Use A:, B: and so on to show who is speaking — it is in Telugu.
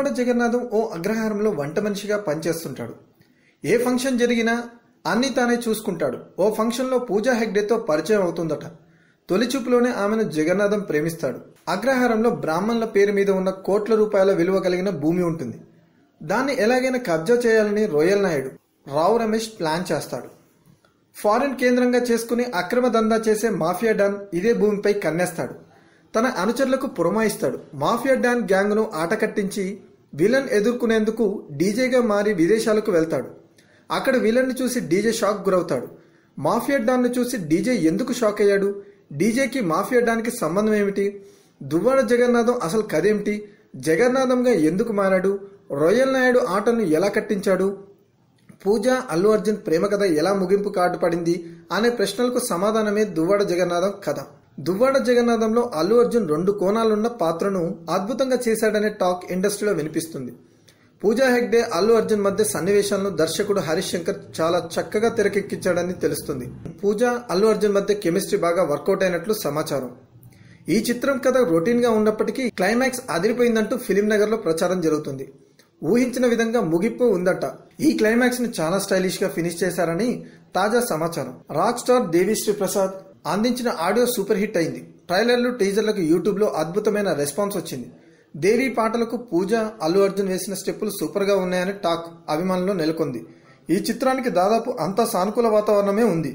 A: దువ్వాడ జగన్నాథం ఓ అగ్రహారంలో వంట మనిషిగా పనిచేస్తుంటాడు. ఏ ఫంక్షన్ జరిగినా అన్ని తానే చూసుకుంటాడు. ఓ ఫంక్షన్లో పూజా హెగ్డేతో పరిచయం అవుతుందట. తొలి చూపులోనే ఆమెను జగన్నాథం ప్రేమిస్తాడు. అగ్రహారంలో బ్రాహ్మణుల పేరు మీద ఉన్న కోట్ల రూపాయల విలువ కలిగిన భూమి ఉంటుంది. దాన్ని ఎలాగైనా కబ్జా చేయాలని రొయ్యల్ నాయుడు రావు రమేష్ ప్లాన్ చేస్తాడు. ఫారిన్ కేంద్రంగా చేసుకుని అక్రమ దందా చేసే మాఫియా డాన్ ఇదే భూమిపై కన్నేస్తాడు. తన అనుచరులకు పురమాయిస్తాడు. మాఫియా డాన్ గ్యాంగ్ను ఆట కట్టించి విలన్ ఎదుర్కొనేందుకు డీజేగా మారి విదేశాలకు వెళ్తాడు. అక్కడ విలన్ ని చూసి డీజే షాక్ గురవుతాడు. మాఫియా డాన్ ను చూసి డీజే ఎందుకు షాక్ అయ్యాడు? డీజేకి మాఫియా డాన్ కి సంబంధం ఏమిటి? దువ్వాడ జగన్నాథం అసలు కథేమిటి? జగన్నాథంగా ఎందుకు మారాడు? రొయ్యల్ నాయుడు ఆటను ఎలా కట్టించాడు? పూజ అల్లు అర్జున్ ప్రేమ కథ ఎలా ముగింపు కార్డు పడింది అనే ప్రశ్నలకు సమాధానమే దువ్వాడ జగన్నాథం కథ. దువ్వాడ జగన్నాథంలో అల్లు అర్జున్ 2 కోణాలున్న పాత్రను అద్భుతంగా చేశాడనే టాక్ ఇండస్ట్రీలో వినిపిస్తుంది. పూజా హెగ్డే అల్లు అర్జున్ మధ్య సన్నివేశాలను దర్శకుడు హరీష్ శంకర్ చాలా చక్కగా తెరకెక్కించాడని తెలుస్తుంది. పూజ అల్లు అర్జున్ మధ్య కెమిస్ట్రీ బాగా వర్కౌట్ అయినట్లు సమాచారం. ఈ చిత్రం కథ రొటీన్ గా ఉన్నప్పటికీ క్లైమాక్స్ అదిరిపోయిందంటూ ఫిలిం నగర్ లో ప్రచారం జరుగుతుంది. ఊహించిన విధంగా ముగింపు ఉందట. ఈ క్లైమాక్స్ ని చాలా స్టైలిష్ గా ఫినిష్ చేశారని తాజా సమాచారం. రాక్ స్టార్ దేవిశ్రీ ప్రసాద్ అందించిన ఆడియో సూపర్ హిట్ అయింది. ట్రైలర్లు టీజర్లకు యూట్యూబ్ లో అద్భుతమైన రెస్పాన్స్ వచ్చింది. దేవి పాటలకు పూజ అల్లు అర్జున్ వేసిన స్టెప్పులు సూపర్ గా ఉన్నాయని టాక్ అభిమానుల్లో నెలకొంది. ఈ చిత్రానికి దాదాపు అంతా సానుకూల వాతావరణమే ఉంది.